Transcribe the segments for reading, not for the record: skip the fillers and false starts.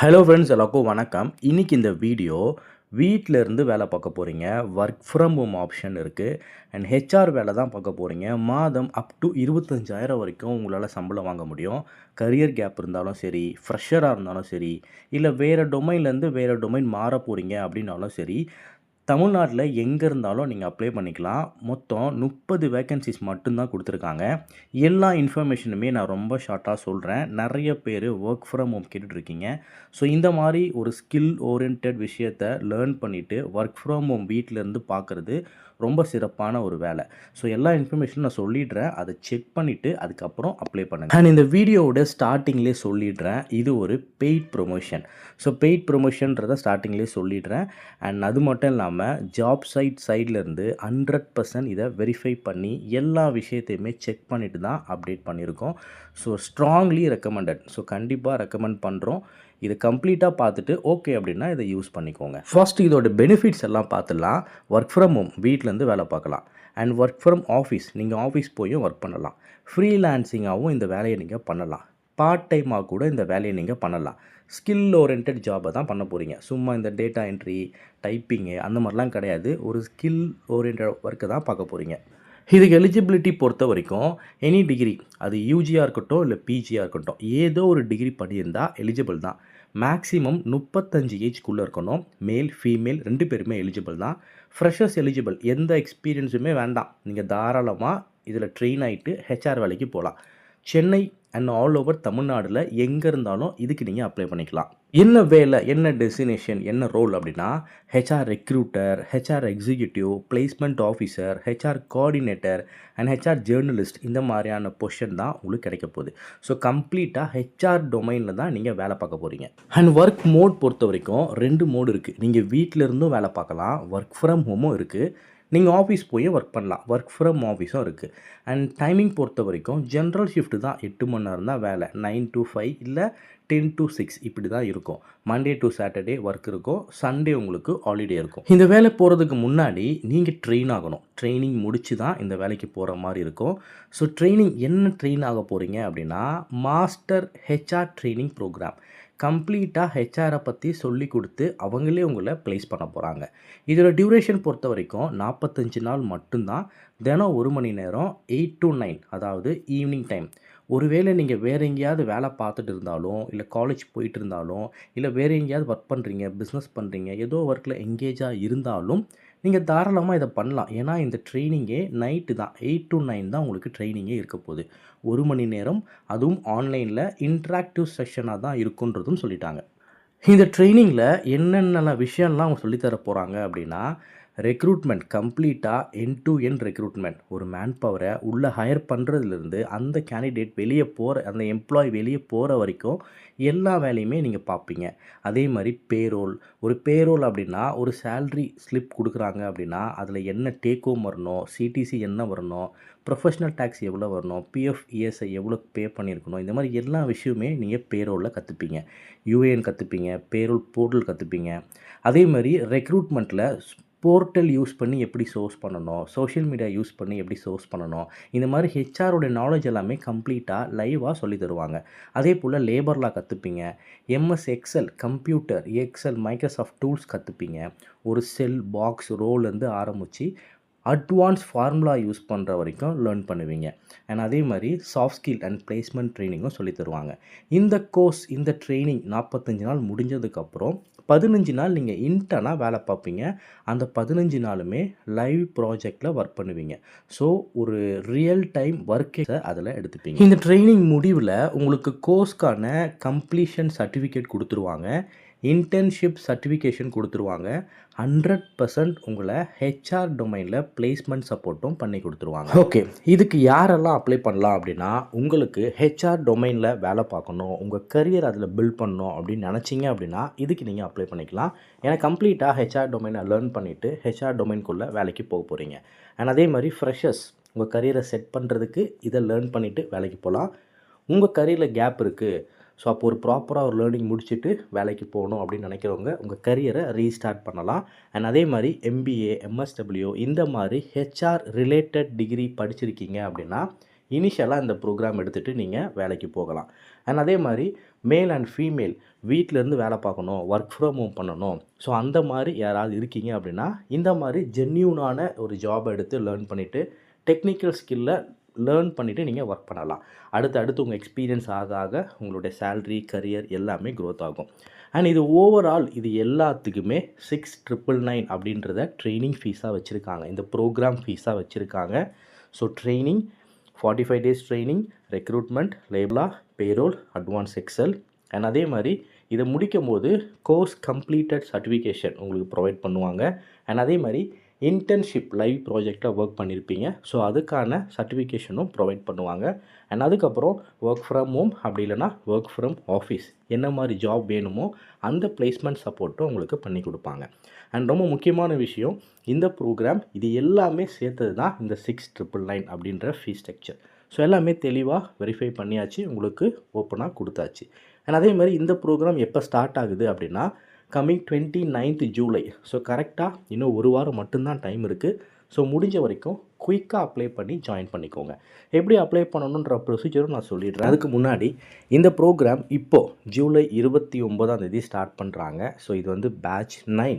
Hello friends எல்லாருக்கும் வணக்கம். இன்னைக்கு இந்த வீடியோ வீட்ல இருந்து வேலை பார்க்க போறீங்க. ஒர்க் ஃப்ரம் ஹோம் ஆப்ஷன் இருக்கு. அண்ட் ஹெச்ஆர் வேலை தான் பார்க்க போறீங்க. மாதம் அப் டூ 25,000 வரைக்கும் உங்களால சம்பளம் வாங்க முடியும். கரியர் கேப் இருந்தாலும் சரி, ஃப்ரெஷரா இருந்தாலும் சரி, இல்ல வேற டொமைன்லேருந்து வேற டொமைன் மாற போறீங்க அப்படின்னாலும் சரி, தமிழ்நாட்டில எங்கே இருந்தாலும் நீங்கள் அப்ளை பண்ணிக்கலாம். மொத்தம் 30 வேக்கன்சிஸ் மட்டும்தான் கொடுத்துருக்காங்க. எல்லா இன்ஃபர்மேஷனுமே நான் ரொம்ப ஷார்ட்டாக சொல்கிறேன். நிறைய பேர் ஒர்க் ஃப்ரம் ஹோம் கேட்டுட்ருக்கீங்க. ஸோ இந்த மாதிரி ஒரு ஸ்கில் ஓரியன்டட் விஷயத்தை லேர்ன் பண்ணிவிட்டு ஒர்க் ஃப்ரம் ஹோம் வீட்டிலேருந்து பார்க்குறது ரொம்ப சிறப்பான ஒரு வேலை. ஸோ எல்லா இன்ஃபர்மேஷனும் நான் சொல்லிடுறேன். அதை செக் பண்ணிவிட்டு அதுக்கப்புறம் அப்ளை பண்ணுங்கள். அண்ட் இந்த வீடியோவோட ஸ்டார்டிங்லேயே சொல்லிடுறேன், இது ஒரு பெய்ட் ப்ரொமோஷன். ஸோ பெய்ட் ப்ரொமோஷன்றதை ஸ்டார்டிங்லேயே சொல்லிடுறேன். அண்ட் அது மட்டும் இல்லாமல் ஜாப் சைட்லேருந்து 100% இதை வெரிஃபை பண்ணி எல்லா விஷயத்தையுமே செக் பண்ணிவிட்டு தான் அப்டேட் பண்ணியிருக்கோம். So strongly recommended. ஸோ கண்டிப்பாக ரெக்கமெண்ட் பண்ணுறோம். இதை கம்ப்ளீட்டாக பார்த்துட்டு ஓகே அப்படின்னா இதை யூஸ் பண்ணிக்கோங்க. ஃபர்ஸ்ட் இதோட பெனிஃபிட்ஸ் எல்லாம் பார்த்துடலாம். ஒர்க் ஃப்ரம் ஹோம் வீட்டிலேருந்து வேலை பார்க்கலாம். அண்ட் ஒர்க் ஃப்ரம் ஆஃபீஸ் நீங்கள் ஆஃபீஸ் போயும் ஒர்க் பண்ணலாம். ஃப்ரீலான்சிங்காகவும் இந்த வேலையை நீங்கள் பண்ணலாம். பார்ட் டைமாக கூட இந்த வேலையை நீங்கள் பண்ணலாம். ஸ்கில் ஓரியன்டட் ஜாபை தான் பண்ண போகிறீங்க. சும்மா இந்த டேட்டா என்ட்ரி, டைப்பிங்கு அந்த மாதிரிலாம் கிடையாது. ஒரு ஸ்கில் ஓரியன்டட் ஒர்க்கை தான் பார்க்க போகிறீங்க. இதுக்கு எலிஜிபிலிட்டி பொறுத்த வரைக்கும் எனி டிகிரி, அது யூஜியாக இருக்கட்டும் இல்லை பிஜியாக இருக்கட்டும், ஏதோ ஒரு டிகிரி பண்ணியிருந்தால் எலிஜிபிள் தான். மேக்ஸிமம் 35 ஏஜ்க்குள்ளே இருக்கணும். மேல் ஃபீமேல் 2 பேருமே எலிஜிபிள் தான். Freshers eligible. எந்த எக்ஸ்பீரியன்ஸுமே வேண்டாம். நீங்கள் தாராளமாக இதில் ட்ரெயின் ஆகிட்டு ஹெச்ஆர் வேலைக்கு போகலாம். சென்னை அண்ட் ஆல் ஓவர் தமிழ்நாடில் எங்கே இருந்தாலும் இதுக்கு நீங்கள் அப்ளை பண்ணிக்கலாம். என்ன வேலை, என்ன டெஸ்டினேஷன், என்ன ரோல் அப்படின்னா HR recruiter, HR executive, placement officer, HR coordinator and HR journalist, இந்த மாதிரியான பொசிஷன் தான் உங்களுக்கு கிடைக்க போகுது. ஸோ கம்ப்ளீட்டாக ஹெச்ஆர் டொமைனில் தான் நீங்கள் வேலை பார்க்க போகிறீங்க. அண்ட் ஒர்க் மோட் பொறுத்த வரைக்கும் 2 மோடு இருக்குது. நீங்கள் வீட்டில் இருந்தும் வேலை பார்க்கலாம், ஒர்க் ஃப்ரம் ஹோமும் இருக்குது. நீங்கள் ஆஃபீஸ் போய் ஒர்க் பண்ணலாம், ஒர்க் ஃப்ரம் ஆஃபீஸும் இருக்குது. அண்ட் டைமிங் பொறுத்த வரைக்கும் ஜென்ரல் ஷிஃப்ட்டு தான். 8 மணி நேரம் தான் வேலை. 9 to 5 இல்லை 10 to 6 இப்படி தான் இருக்கும். மண்டே டு சாட்டர்டே ஒர்க் இருக்கும். சண்டே உங்களுக்கு ஹாலிடே இருக்கும். இந்த வேலை போகிறதுக்கு முன்னாடி நீங்கள் ட்ரெயின் ஆகணும். ட்ரைனிங் முடித்து தான் இந்த வேலைக்கு போகிற மாதிரி இருக்கும். ஸோ ட்ரைனிங் என்ன ட்ரெயின் ஆக போகிறீங்க அப்படின்னா மாஸ்டர் ஹெச்ஆர் ட்ரைனிங் ப்ரோக்ராம். கம்ப்ளீட்டாக ஹெச்ஆரை பற்றி சொல்லி கொடுத்து அவங்களே உங்களை ப்ளேஸ் பண்ண போகிறாங்க. இதோட டியூரேஷன் பொறுத்த வரைக்கும் 45 நாள் மட்டும்தான். தினம் 1 மணி நேரம் 8 to 9, அதாவது ஈவினிங் டைம். ஒருவேளை நீங்கள் வேறு எங்கேயாவது வேலை பார்த்துட்டு இருந்தாலும், இல்லை காலேஜ் போயிட்டு இருந்தாலும், இல்லை வேறு எங்கேயாவது ஒர்க் பண்ணுறீங்க, பிஸ்னஸ் பண்ணுறீங்க, ஏதோ ஒர்க்கில் எங்கேஜாக இருந்தாலும் நீங்கள் தாராளமாக இதை பண்ணலாம். ஏன்னா இந்த ட்ரைனிங்கே நைட்டு தான். 8 to 9 தான் உங்களுக்கு ட்ரைனிங்கே இருக்க போகுது. 1 மணி நேரம், அதுவும் ஆன்லைனில் இன்ட்ராக்டிவ் செஷனாக தான் இருக்குன்றதும் சொல்லிட்டாங்க. இந்த ட்ரைனிங்கில் என்னென்ன விஷயம்லாம் அவங்க சொல்லித்தர போகிறாங்க அப்படின்னா ரெக்ரூட்மெண்ட், கம்ப்ளீட்டாக எண்ட் டு எண்ட் ரெக்ரூட்மெண்ட். ஒரு மேன் பவரை உள்ளே ஹையர் பண்ணுறதுலேருந்து அந்த கேண்டிடேட் வெளியே போகிற, அந்த எம்ப்ளாயி வெளியே போகிற வரைக்கும் எல்லா வேலையுமே நீங்கள் பார்ப்பீங்க. அதே மாதிரி பேரோல். ஒரு பேரோல் அப்படின்னா ஒரு சேல்ரி ஸ்லிப் கொடுக்குறாங்க அப்படின்னா அதில் என்ன டேக் ஹோம் வரணும், சிடிசி என்ன வரணும், ப்ரொஃபஷ்னல் டேக்ஸ் எவ்வளோ வரணும், பிஎஃப் இஎஸ்ஐ எவ்வளோ பே பண்ணியிருக்கணும், இந்த மாதிரி எல்லா விஷயமே நீங்கள் பேரோலில் கற்றுப்பீங்க. யூஏஎன் கற்றுப்பீங்க, பேரோல் போர்ட்டல் கற்றுப்பீங்க. அதே மாதிரி ரெக்ரூட்மெண்ட்டில் போர்ட்டல் யூஸ் பண்ணி எப்படி சோர்ஸ் பண்ணணும், சோஷியல் மீடியா யூஸ் பண்ணி எப்படி சோர்ஸ் பண்ணணும், இந்த மாதிரி ஹெச்ஆரோட நாலேஜ் எல்லாமே கம்ப்ளீட்டாக லைவாக சொல்லி தருவாங்க. அதே போல் லேபர்லா கற்றுப்பீங்க. MS Excel, computer, Excel, Microsoft tools கற்றுப்பீங்க. ஒரு செல், பாக்ஸ், ரோலேருந்து ஆரம்பித்து அட்வான்ஸ் ஃபார்முலா யூஸ் பண்ணுற வரைக்கும் லேர்ன் பண்ணுவீங்க. அண்ட் அதே மாதிரி சாஃப்ட் ஸ்கில் அண்ட் பிளேஸ்மெண்ட் ட்ரைனிங்கும் சொல்லி தருவாங்க. இந்த கோர்ஸ், இந்த ட்ரைனிங் 45 நாள் முடிஞ்சதுக்கப்புறம் 15 நாள் நீங்கள் இன்டர்னாக வேலை பார்ப்பீங்க. அந்த 15 நாளுமே லைவ் ப்ராஜெக்டில் ஒர்க் பண்ணுவீங்க. ஸோ ஒரு ரியல் டைம் ஒர்க்கை அதில் எடுத்துப்பீங்க. இந்த ட்ரைனிங் முடிவில் உங்களுக்கு கோர்ஸ்க்கான கம்ப்ளீஷன் சர்டிஃபிகேட் கொடுத்துருவாங்க. இன்டர்ன்ஷிப் சர்டிஃபிகேஷன் கொடுத்துருவாங்க. 100% உங்களை ஹெச்ஆர் டொமைனில் பிளேஸ்மெண்ட் சப்போர்ட்டும் பண்ணி கொடுத்துருவாங்க. ஓகே, இதுக்கு யாரெல்லாம் அப்ளை பண்ணலாம் அப்படின்னா உங்களுக்கு ஹெச்ஆர் டொமைனில் வேலை பார்க்கணும், உங்கள் கரியர் அதில் பில்ட் பண்ணணும் அப்படின்னு நினச்சிங்க அப்படின்னா இதுக்கு நீங்கள் அப்ளை பண்ணிக்கலாம். ஏன்னா கம்ப்ளீட்டாக ஹெச்ஆர் டொமைனை லேர்ன் பண்ணிவிட்டு ஹெச்ஆர் டொமைனுக்குள்ளே வேலைக்கு போக போகிறீங்க. அண்ட் அதே மாதிரி ஃப்ரெஷர்ஸ் உங்கள் கரியரை செட் பண்ணுறதுக்கு இதை லேர்ன் பண்ணிவிட்டு வேலைக்கு போகலாம். உங்கள் கரியரில் கேப் இருக்குது, ஸோ அப்போ ஒரு ப்ராப்பராக ஒரு லேர்னிங் முடிச்சுட்டு வேலைக்கு போகணும் அப்படின்னு நினைக்கிறவங்க உங்கள் கரியரை ரீஸ்டார்ட் பண்ணலாம். அண்ட் அதே மாதிரி எம்பிஏ, எம்எஸ்டபிள்யூ இந்த மாதிரி ஹெச்ஆர் ரிலேட்டட் டிகிரி படிச்சிருக்கீங்க அப்படின்னா இனிஷியலாக இந்த ப்ரோக்ராம் எடுத்துகிட்டு நீங்கள் வேலைக்கு போகலாம். அண்ட் அதே மாதிரி மேல் அண்ட் ஃபீமேல் வீட்டிலேருந்து வேலை பார்க்கணும், ஒர்க் ஃப்ரம் ஹோம் பண்ணணும். ஸோ அந்த மாதிரி யாராவது இருக்கீங்க அப்படின்னா இந்த மாதிரி ஜென்யூனான ஒரு ஜாப் எடுத்து லேர்ன் பண்ணிவிட்டு டெக்னிக்கல் ஸ்கில்லை லேர்ன் பண்ணிவிட்டு நீங்கள் ஒர்க் பண்ணலாம். அடுத்து உங்கள் எக்ஸ்பீரியன்ஸ் ஆக உங்களுடைய சேல்ரி, கரியர் எல்லாமே க்ரோத் ஆகும். அண்ட் இது ஓவரால் இது எல்லாத்துக்குமே 6,999 அப்படின்றத ட்ரைனிங் ஃபீஸாக வச்சுருக்காங்க. இந்த ப்ரோக்ராம் ஃபீஸாக வச்சுருக்காங்க. So training 45 days training, recruitment, லேபலா, பேரோல், அட்வான்ஸ் எக்ஸல் அண்ட் அதே மாதிரி இதை முடிக்கும் போது கோர்ஸ் கம்ப்ளீட்டட் சர்டிஃபிகேஷன் உங்களுக்கு ப்ரொவைட் பண்ணுவாங்க. அண்ட் அதே மாதிரி இன்டர்ன்ஷிப் லைவ் ப்ராஜெக்டாக ஒர்க் பண்ணியிருப்பீங்க. ஸோ அதுக்கான சர்டிஃபிகேஷனும் ப்ரொவைட் பண்ணுவாங்க. அண்ட் அதுக்கப்புறம் ஒர்க் ஃப்ரம் ஹோம் அப்படி இல்லைனா ஒர்க் ஃப்ரம் ஆஃபீஸ் என்ன மாதிரி ஜாப் வேணுமோ அந்த பிளேஸ்மெண்ட் சப்போர்ட்டும் உங்களுக்கு பண்ணி கொடுப்பாங்க. அண்ட் ரொம்ப முக்கியமான விஷயம், இந்த ப்ரோக்ராம் இது எல்லாமே சேர்த்தது தான் இந்த 6,999 அப்படின்ற ஃபீஸ் ஸ்ட்ரக்சர். ஸோ எல்லாமே தெளிவாக வெரிஃபை பண்ணியாச்சு, உங்களுக்கு ஓப்பனாக கொடுத்தாச்சு. அண்ட் அதே மாதிரி இந்த ப்ரோக்ராம் எப்போ ஸ்டார்ட் ஆகுது அப்படின்னா கம்மிங் 29th ஜூலை. ஸோ கரெக்டாக இன்னும் ஒரு வாரம் மட்டும்தான் டைம் இருக்குது. ஸோ முடிஞ்ச வரைக்கும் குயிக்காக அப்ளை பண்ணி ஜாயின் பண்ணிக்கோங்க. எப்படி அப்ளை பண்ணணுன்ற ப்ரொசீஜரும் நான் சொல்லிடுறேன். அதுக்கு முன்னாடி இந்த ப்ரோக்ராம் இப்போது ஜூலை 29 ஸ்டார்ட் பண்ணுறாங்க. ஸோ இது வந்து பேட்ச் 9.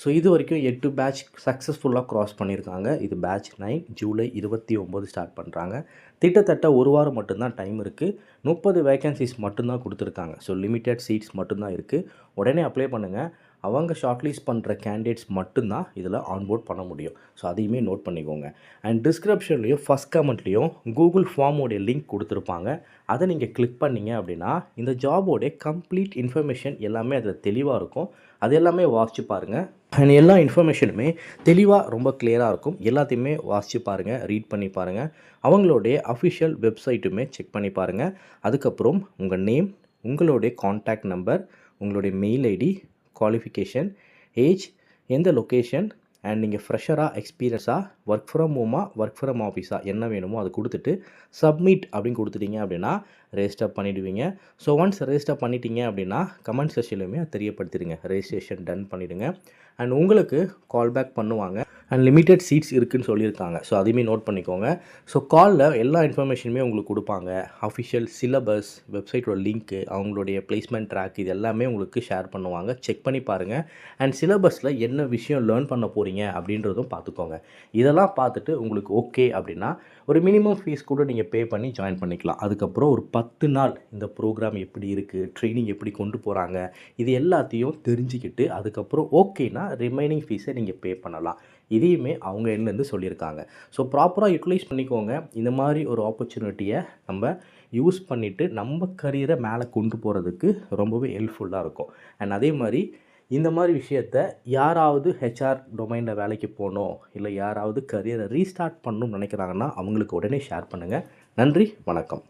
ஸோ இது வரைக்கும் 8 பேட்ச் சக்ஸஸ்ஃபுல்லாக க்ராஸ் பண்ணியிருக்காங்க. இது பேட்ச் 9 ஜூலை 29 ஸ்டார்ட் பண்ணுறாங்க. கிட்டத்தட்ட ஒரு வாரம் மட்டும்தான் டைம் இருக்குது. 30 வேகன்சிஸ் மட்டும்தான் கொடுத்துருக்காங்க. ஸோ லிமிட்டட் சீட்ஸ் மட்டும்தான் இருக்குது. உடனே அப்ளை பண்ணுங்கள். அவங்க ஷார்ட்லிஸ்ட் பண்ணுற கேண்டிடேட்ஸ் மட்டும்தான் இதில் ஆன்போர்ட் பண்ண முடியும். ஸோ அதையுமே நோட் பண்ணிக்கோங்க. அண்ட் டிஸ்கிரிப்ஷன்லேயும் ஃபஸ்ட் கமெண்ட்லேயும் கூகுள் ஃபார்மோடைய லிங்க் கொடுத்துருப்பாங்க. அதை நீங்கள் கிளிக் பண்ணிங்க அப்படின்னா இந்த ஜாபோடைய கம்ப்ளீட் இன்ஃபர்மேஷன் எல்லாமே அதில் தெளிவாக இருக்கும். அது எல்லாமே வாசித்து பாருங்கள். அண்ட் எல்லா இன்ஃபர்மேஷனுமே தெளிவாக ரொம்ப கிளியராக இருக்கும். எல்லாத்தையுமே வாசித்து பாருங்கள், ரீட் பண்ணி பாருங்கள். அவங்களுடைய அஃபிஷியல் வெப்சைட்டுமே செக் பண்ணி பாருங்கள். அதுக்கப்புறம் உங்கள் நேம், உங்களுடைய கான்டாக்ட் நம்பர், உங்களுடைய மெயில் ஐடி, குவாலிஃபிகேஷன், ஏஜ், எந்த லொக்கேஷன் அண்ட் நீங்கள் ஃப்ரெஷராக, எக்ஸ்பீரியன்ஸாக, ஒர்க் ஃப்ரம் ஹோமாக, ஒர்க் ஃப்ரம் ஆஃபீஸாக என்ன வேணுமோ அதை கொடுத்துட்டு சப்மிட் அப்படின்னு கொடுத்துட்டீங்க அப்படின்னா ரெஜிஸ்டர் பண்ணிவிடுவீங்க. ஸோ ஒன்ஸ் ரெஜிஸ்டர் பண்ணிட்டீங்க அப்படின்னா கமெண்ட் செக்ஷன்லையுமே தெரியப்படுத்திடுங்க, ரெஜிஸ்ட்ரேஷன் டன் பண்ணிவிடுங்க. அண்ட் உங்களுக்கு கால் பேக் பண்ணுவாங்க. அண்ட் லிமிட்டட் சீட்ஸ் இருக்குதுன்னு சொல்லியிருக்காங்க. ஸோ அதையுமே நோட் பண்ணிக்கோங்க. ஸோ காலில் எல்லா இன்ஃபர்மேஷனுமே உங்களுக்கு கொடுப்பாங்க. அஃபிஷியல் சிலபஸ், வெப்சைட்டோட லிங்க்கு, அவங்களுடைய பிளேஸ்மெண்ட் ட்ராக் இது எல்லாமே உங்களுக்கு ஷேர் பண்ணுவாங்க. செக் பண்ணி பாருங்கள். அண்ட் சிலபஸில் என்ன விஷயம் லேர்ன் பண்ண போகிறீங்க அப்படின்றதும் பார்த்துக்கோங்க. இதெல்லாம் பார்த்துட்டு உங்களுக்கு ஓகே அப்படின்னா ஒரு மினிமம் ஃபீஸ் கூட நீங்கள் பே பண்ணி ஜாயின் பண்ணிக்கலாம். அதுக்கப்புறம் ஒரு 10 நாள் இந்த ப்ரோக்ராம் எப்படி இருக்குது, ட்ரைனிங் எப்படி கொண்டு போகிறாங்க, இது எல்லாத்தையும் தெரிஞ்சுக்கிட்டு அதுக்கப்புறம் ஓகேனா ரிமைனிங் ஃபீஸை நீங்கள் பே பண்ணலாம். இதையுமே அவங்க எண்ணிலேருந்து சொல்லியிருக்காங்க. ஸோ ப்ராப்பராக யூட்டிலைஸ் பண்ணிக்கோங்க. இந்த மாதிரி ஒரு ஆப்பர்ச்சுனிட்டியை நம்ம யூஸ் பண்ணிவிட்டு நம்ம கரியரை மேலே கொண்டு போகிறதுக்கு ரொம்பவே ஹெல்ப்ஃபுல்லாக இருக்கும். அண்ட் அதே மாதிரி இந்த மாதிரி விஷயத்த யாராவது ஹெச்ஆர் டொமைனில் வேலைக்கு போகணும், இல்லை யாராவது கரியரை ரீஸ்டார்ட் பண்ணணும்னு நினைக்கிறாங்கன்னா அவங்களுக்கு உடனே ஷேர் பண்ணுங்கள். நன்றி, வணக்கம்.